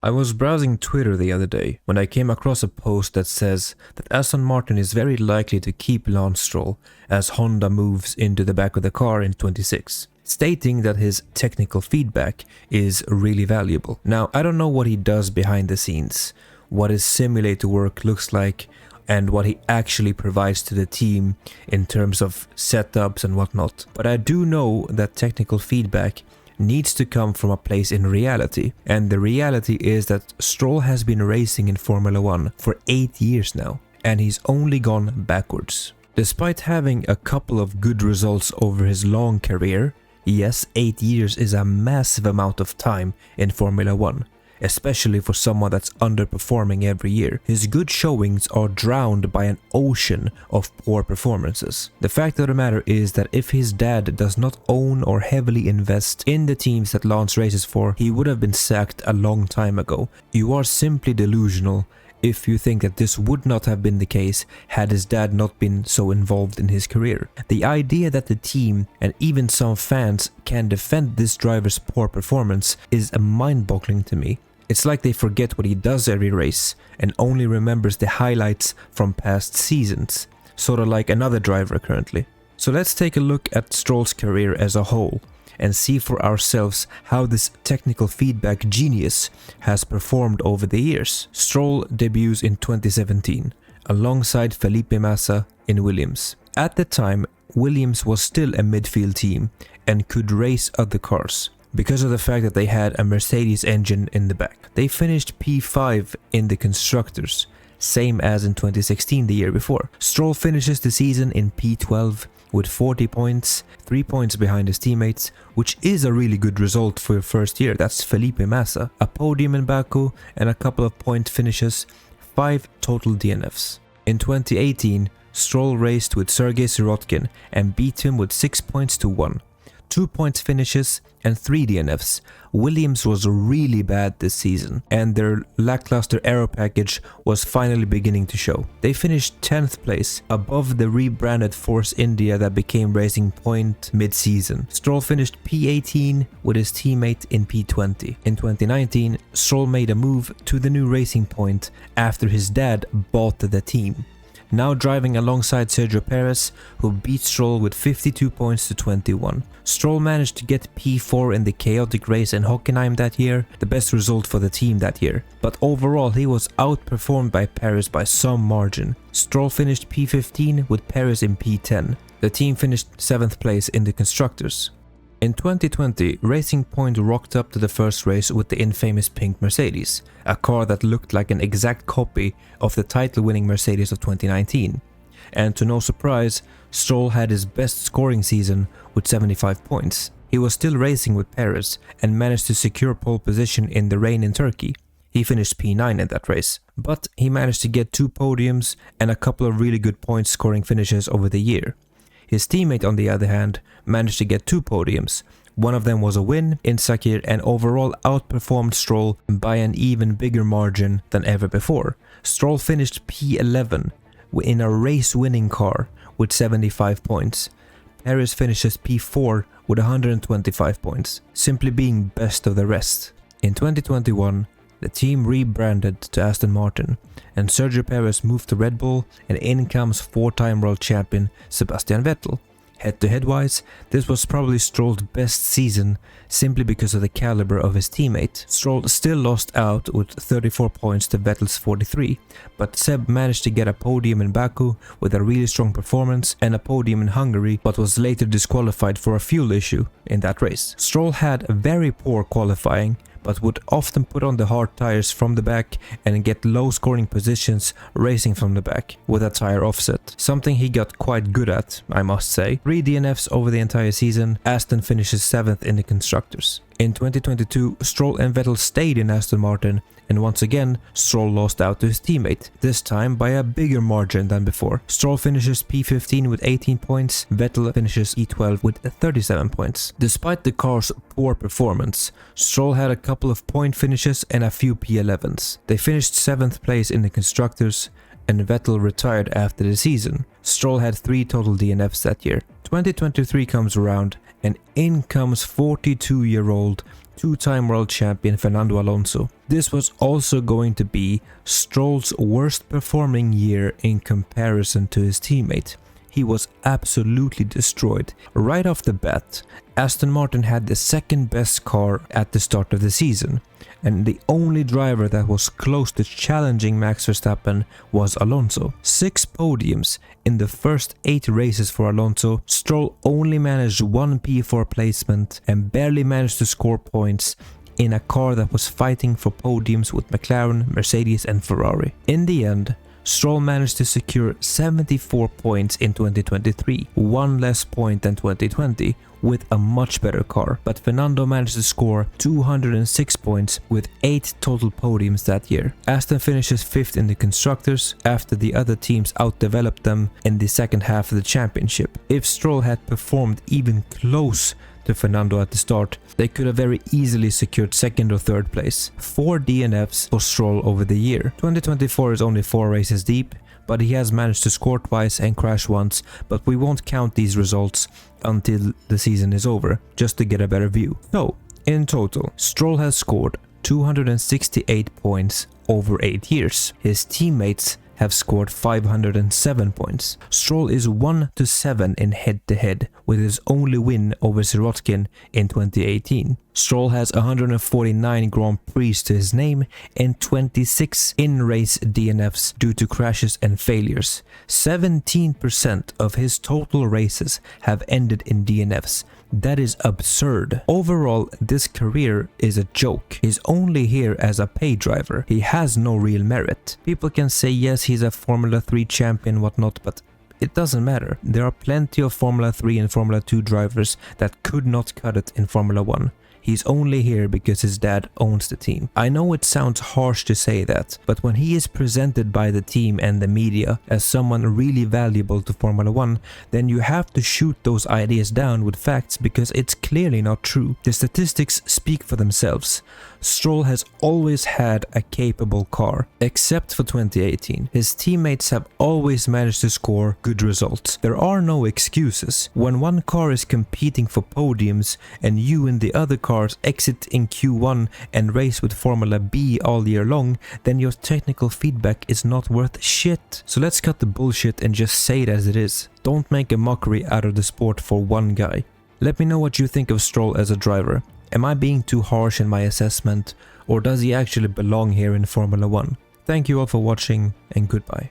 I was browsing Twitter the other day when I came across a post that says that Aston Martin is very likely to keep Lance Stroll as Honda moves into the back of the car in 26, stating that his technical feedback is really valuable. Now, I don't know what he does behind the scenes, what his simulator work looks like, and what he actually provides to the team in terms of setups and whatnot, but I do know that technical feedback needs to come from a place in reality, and the reality is that Stroll has been racing in Formula 1 for 8 years now, and he's only gone backwards. Despite having a couple of good results over his long career, yes, 8 years is a massive amount of time in Formula 1, especially for someone that's underperforming every year. His good showings are drowned by an ocean of poor performances. The fact of the matter is that if his dad does not own or heavily invest in the teams that Lance races for, he would have been sacked a long time ago. You are simply delusional if you think that this would not have been the case had his dad not been so involved in his career. The idea that the team and even some fans can defend this driver's poor performance is mind-boggling to me. It's like they forget what he does every race and only remembers the highlights from past seasons, sort of like another driver currently. So let's take a look at Stroll's career as a whole and see for ourselves how this technical feedback genius has performed over the years. Stroll debuts in 2017 alongside Felipe Massa in Williams. At the time, Williams was still a midfield team and could race other cars because of the fact that they had a Mercedes engine in the back. They finished P5 in the constructors, same as in 2016, the year before. Stroll finishes the season in P12 with 40 points, 3 points behind his teammates, which is a really good result for your first year. That's Felipe Massa. A podium in Baku and a couple of point finishes, 5 total DNFs. In 2018, Stroll raced with Sergei Sirotkin and beat him with 6 points to 1. 2 points finishes and 3 DNFs. Williams was really bad this season, and their lackluster aero package was finally beginning to show. They finished 10th place, above the rebranded Force India that became Racing Point mid-season. Stroll finished P18 with his teammate in P20. In 2019, Stroll made a move to the new Racing Point after his dad bought the team. Now driving alongside Sergio Perez, who beat Stroll with 52 points to 21. Stroll managed to get P4 in the chaotic race in Hockenheim that year, the best result for the team that year. But overall he was outperformed by Perez by some margin. Stroll finished P15 with Perez in P10. The team finished 7th place in the constructors. In 2020, Racing Point rocked up to the first race with the infamous pink Mercedes, a car that looked like an exact copy of the title-winning Mercedes of 2019. And to no surprise, Stroll had his best scoring season with 75 points. He was still racing with Perez and managed to secure pole position in the rain in Turkey. He finished P9 in that race, but he managed to get 2 podiums and a couple of really good point scoring finishes over the year. His teammate, on the other hand, managed to get 2 podiums. One of them was a win in Sakir and overall outperformed Stroll by an even bigger margin than ever before. Stroll finished P11 in a race-winning car with 75 points. Perez finishes P4 with 125 points, simply being best of the rest. In 2021, the team rebranded to Aston Martin, and Sergio Perez moved to Red Bull, and in comes 4-time world champion Sebastian Vettel. Head-to-head wise, this was probably Stroll's best season simply because of the caliber of his teammate. Stroll still lost out with 34 points to Vettel's 43, but Seb managed to get a podium in Baku with a really strong performance and a podium in Hungary, but was later disqualified for a fuel issue in that race. Stroll had a very poor qualifying, but would often put on the hard tires from the back and get low scoring positions racing from the back with a tire offset. Something he got quite good at, I must say. 3 DNFs over the entire season. Aston finishes 7th in the constructors. In 2022, Stroll and Vettel stayed in Aston Martin, and once again, Stroll lost out to his teammate, this time by a bigger margin than before. Stroll finishes P15 with 18 points, Vettel finishes P12 with 37 points. Despite the car's poor performance, Stroll had a couple of point finishes and a few P11s. They finished 7th place in the constructors, and Vettel retired after the season. Stroll had 3 total DNFs that year. 2023 comes around, and in comes 42-year-old two-time world champion Fernando Alonso. This was also going to be Stroll's worst performing year in comparison to his teammate. He was absolutely destroyed. Right off the bat, Aston Martin had the second best car at the start of the season, and the only driver that was close to challenging Max Verstappen was Alonso. 6 podiums in the first 8 races for Alonso. Stroll only managed 1 P4 placement and barely managed to score points in a car that was fighting for podiums with McLaren, Mercedes and Ferrari. In the end, Stroll managed to secure 74 points in 2023, 1 less point than 2020, with a much better car. But Fernando managed to score 206 points with 8 total podiums that year. Aston finishes 5th in the constructors after the other teams outdeveloped them in the second half of the championship. If Stroll had performed even close to Fernando at the start, they could have very easily secured 2nd or 3rd place. 4 DNFs for Stroll over the year. 2024 is only 4 races deep, but he has managed to score twice and crash once, but we won't count these results until the season is over, just to get a better view. So, in total, Stroll has scored 268 points over 8 years. His teammates have scored 507 points. Stroll is 1-7 in head-to-head, with his only win over Sirotkin in 2018. Stroll has 149 Grand Prix to his name and 26 in-race DNFs due to crashes and failures. 17% of his total races have ended in DNFs. That is absurd. Overall, this career is a joke. He's only here as a pay driver. He has no real merit. People can say yes, he's a Formula 3 champion, whatnot, but it doesn't matter. There are plenty of Formula 3 and Formula 2 drivers that could not cut it in Formula 1. He's only here because his dad owns the team. I know it sounds harsh to say that, but when he is presented by the team and the media as someone really valuable to Formula 1, then you have to shoot those ideas down with facts because it's clearly not true. The statistics speak for themselves. Stroll has always had a capable car, except for 2018. His teammates have always managed to score good results. There are no excuses. When one car is competing for podiums and you and the other cars exit in Q1 and race with Formula B all year long, then your technical feedback is not worth shit. So let's cut the bullshit and just say it as it is. Don't make a mockery out of the sport for one guy. Let me know what you think of Stroll as a driver. Am I being too harsh in my assessment, or does he actually belong here in Formula 1? Thank you all for watching, and goodbye.